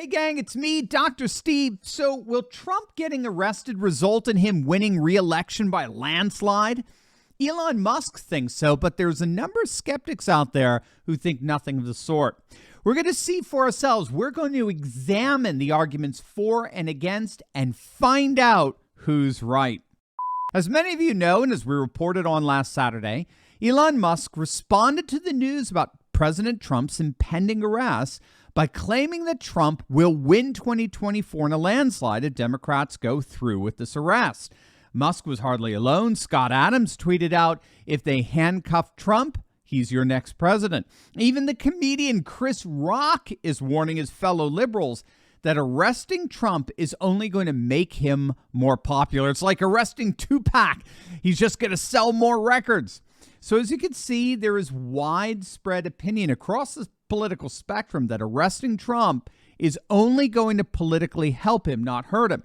Hey gang, it's me, Dr. Steve. So will Trump getting arrested result in him winning re-election by landslide? Elon Musk thinks so, but there's a number of skeptics out there who think nothing of the sort. We're going to see for ourselves. We're going to examine the arguments for and against and find out who's right. As many of you know, and as we reported on last Saturday, Elon Musk responded to the news about President Trump's impending arrest by claiming that Trump will win 2024 in a landslide if Democrats go through with this arrest. Musk was hardly alone. Scott Adams tweeted out, "If they handcuff Trump, he's your next president." Even the comedian Chris Rock is warning his fellow liberals that arresting Trump is only going to make him more popular. It's like arresting Tupac. He's just going to sell more records. So as you can see, there is widespread opinion across the political spectrum that arresting Trump is only going to politically help him, not hurt him.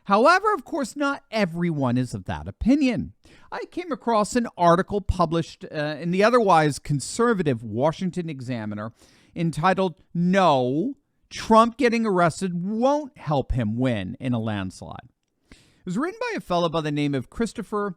However, of course, not everyone is of that opinion. I came across an article published in the otherwise conservative Washington Examiner entitled, "No, Trump Getting Arrested Won't Help Him Win in a Landslide." It was written by a fellow by the name of Christopher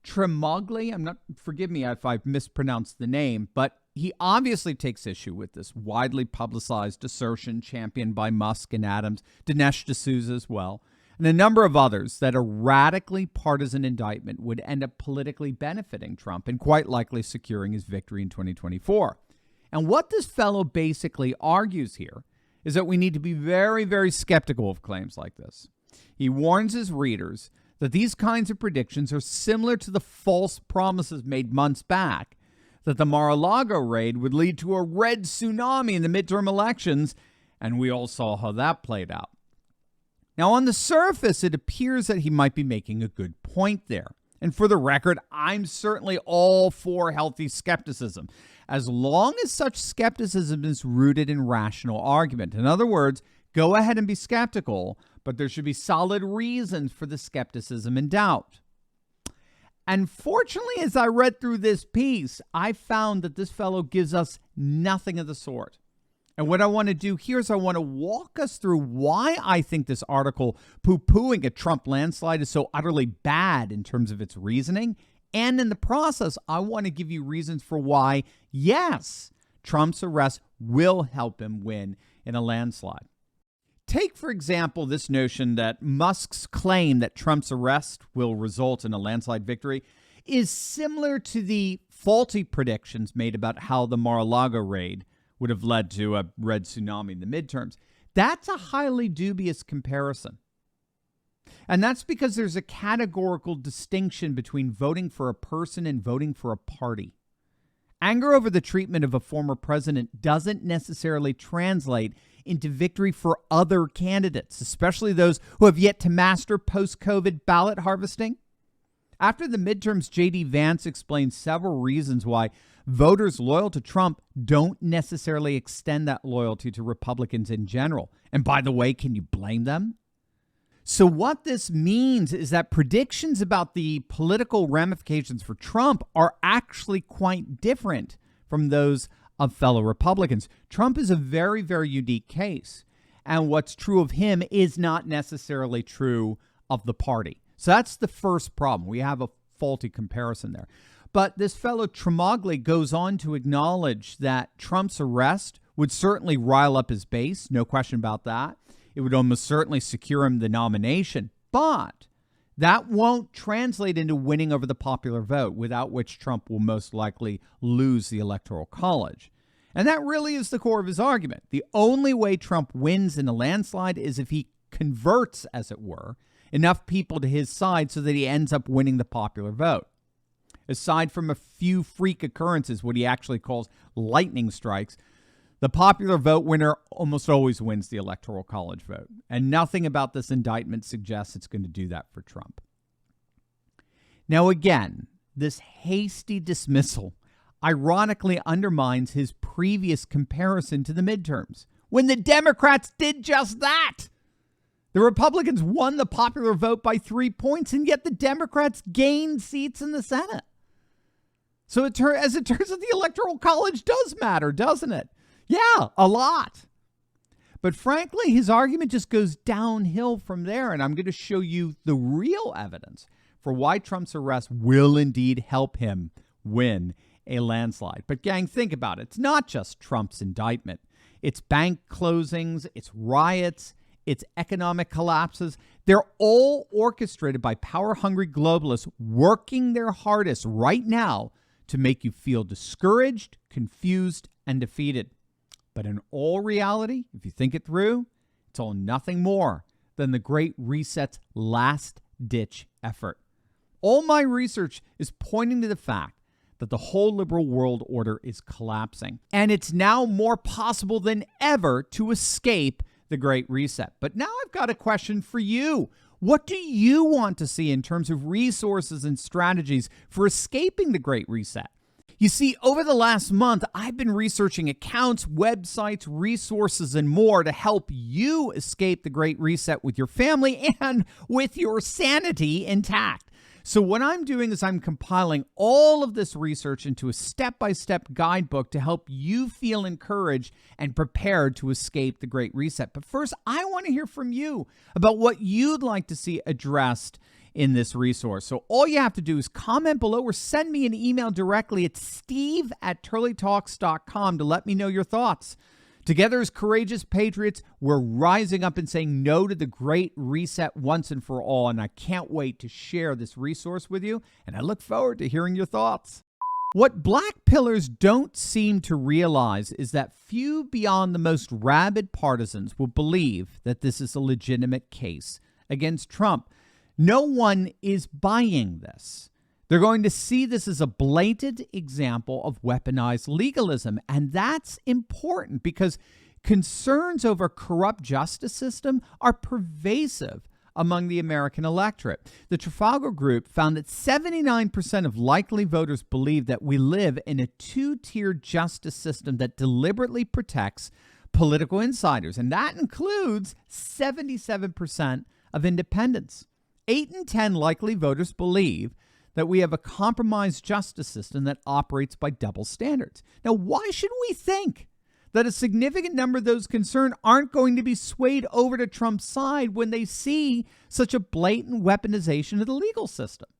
Tremogli. Forgive me if I've mispronounced the name, but he obviously takes issue with this widely publicized assertion championed by Musk and Adams, Dinesh D'Souza as well, and a number of others that a radically partisan indictment would end up politically benefiting Trump and quite likely securing his victory in 2024. And what this fellow basically argues here is that we need to be very, very skeptical of claims like this. He warns his readers that these kinds of predictions are similar to the false promises made months back that the Mar-a-Lago raid would lead to a red tsunami in the midterm elections, and we all saw how that played out. Now, on the surface, it appears that he might be making a good point there. And for the record, I'm certainly all for healthy skepticism, as long as such skepticism is rooted in rational argument. In other words, go ahead and be skeptical, but there should be solid reasons for the skepticism and doubt. Unfortunately, as I read through this piece, I found that this fellow gives us nothing of the sort. And what I want to do here is I want to walk us through why I think this article poo-pooing a Trump landslide is so utterly bad in terms of its reasoning. And in the process, I want to give you reasons for why, yes, Trump's arrest will help him win in a landslide. Take, for example, this notion that Musk's claim that Trump's arrest will result in a landslide victory is similar to the faulty predictions made about how the Mar-a-Lago raid would have led to a red tsunami in the midterms. That's a highly dubious comparison. And that's because there's a categorical distinction between voting for a person and voting for a party. Anger over the treatment of a former president doesn't necessarily translate into victory for other candidates, especially those who have yet to master post-COVID ballot harvesting. After the midterms, J.D. Vance explained several reasons why voters loyal to Trump don't necessarily extend that loyalty to Republicans in general. And by the way, can you blame them? So what this means is that predictions about the political ramifications for Trump are actually quite different from those of fellow Republicans. Trump is a very, very unique case. And what's true of him is not necessarily true of the party. So that's the first problem. We have a faulty comparison there. But this fellow Tremogli goes on to acknowledge that Trump's arrest would certainly rile up his base. No question about that. It would almost certainly secure him the nomination. But that won't translate into winning over the popular vote, without which Trump will most likely lose the Electoral College. And that really is the core of his argument. The only way Trump wins in a landslide is if he converts, as it were, enough people to his side so that he ends up winning the popular vote. Aside from a few freak occurrences, what he actually calls lightning strikes, the popular vote winner almost always wins the Electoral College vote. And nothing about this indictment suggests it's going to do that for Trump. Now, again, this hasty dismissal ironically undermines his previous comparison to the midterms, when the Democrats did just that. The Republicans won the popular vote by 3 points, and yet the Democrats gained seats in the Senate. So as it turns out, the Electoral College does matter, doesn't it? Yeah, a lot. But frankly, his argument just goes downhill from there. And I'm going to show you the real evidence for why Trump's arrest will indeed help him win a landslide. But gang, think about it. It's not just Trump's indictment. It's bank closings, it's riots, it's economic collapses. They're all orchestrated by power-hungry globalists working their hardest right now to make you feel discouraged, confused, and defeated. But in all reality, if you think it through, it's all nothing more than the Great Reset's last-ditch effort. All my research is pointing to the fact that the whole liberal world order is collapsing. And it's now more possible than ever to escape the Great Reset. But now I've got a question for you. What do you want to see in terms of resources and strategies for escaping the Great Reset? You see, over the last month, I've been researching accounts, websites, resources, and more to help you escape the Great Reset with your family and with your sanity intact. So what I'm doing is I'm compiling all of this research into a step-by-step guidebook to help you feel encouraged and prepared to escape the Great Reset. But first, I want to hear from you about what you'd like to see addressed in this resource. So all you have to do is comment below or send me an email directly at steve@turleytalks.com to let me know your thoughts. Together as courageous patriots, we're rising up and saying no to the Great Reset once and for all. And I can't wait to share this resource with you. And I look forward to hearing your thoughts. What black pillars don't seem to realize is that few beyond the most rabid partisans will believe that this is a legitimate case against Trump. No one is buying this. They're going to see this as a blatant example of weaponized legalism. And that's important because concerns over corrupt justice system are pervasive among the American electorate. The Trafalgar Group found that 79% of likely voters believe that we live in a two-tier justice system that deliberately protects political insiders. And that includes 77% of independents. 8 in 10 likely voters believe that we have a compromised justice system that operates by double standards. Now, why should we think that a significant number of those concerned aren't going to be swayed over to Trump's side when they see such a blatant weaponization of the legal system?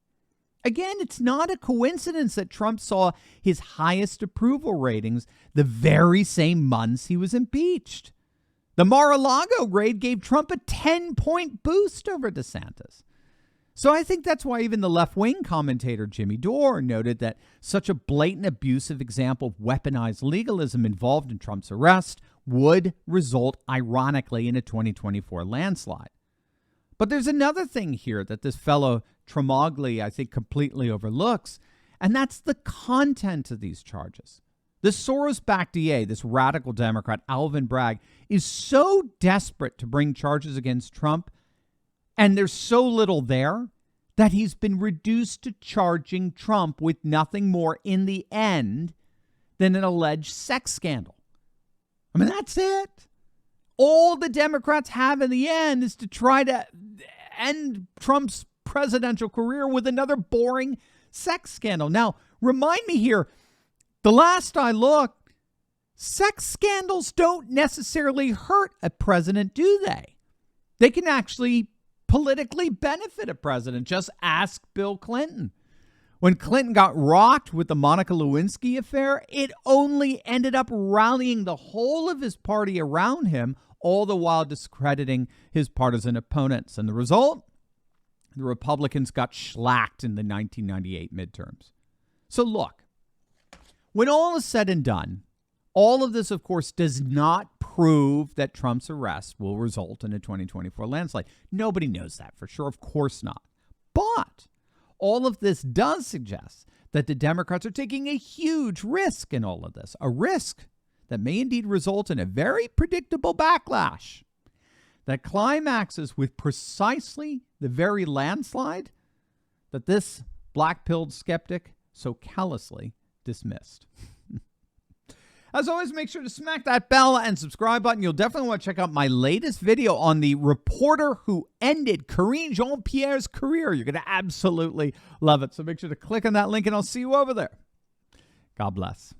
Again, it's not a coincidence that Trump saw his highest approval ratings the very same months he was impeached. The Mar-a-Lago raid gave Trump a 10-point boost over DeSantis. So I think that's why even the left-wing commentator Jimmy Dore noted that such a blatant abusive example of weaponized legalism involved in Trump's arrest would result, ironically, in a 2024 landslide. But there's another thing here that this fellow Tremogli, I think, completely overlooks, and that's the content of these charges. This Soros-backed DA, this radical Democrat, Alvin Bragg, is so desperate to bring charges against Trump, and there's so little there that he's been reduced to charging Trump with nothing more in the end than an alleged sex scandal. I mean, that's it. All the Democrats have in the end is to try to end Trump's presidential career with another boring sex scandal. Now, remind me here, the last I looked, sex scandals don't necessarily hurt a president, do they? They can actually politically benefit a president. Just ask Bill Clinton. When Clinton got rocked with the Monica Lewinsky affair, it only ended up rallying the whole of his party around him, all the while discrediting his partisan opponents. And the result? The Republicans got shellacked in the 1998 midterms. So look, when all is said and done, all of this, of course, does not prove that Trump's arrest will result in a 2024 landslide. Nobody knows that for sure. Of course not. But all of this does suggest that the Democrats are taking a huge risk in all of this, a risk that may indeed result in a very predictable backlash that climaxes with precisely the very landslide that this black-pilled skeptic so callously dismissed. As always, make sure to smack that bell and subscribe button. You'll definitely want to check out my latest video on the reporter who ended Karine Jean-Pierre's career. You're going to absolutely love it. So make sure to click on that link, and I'll see you over there. God bless.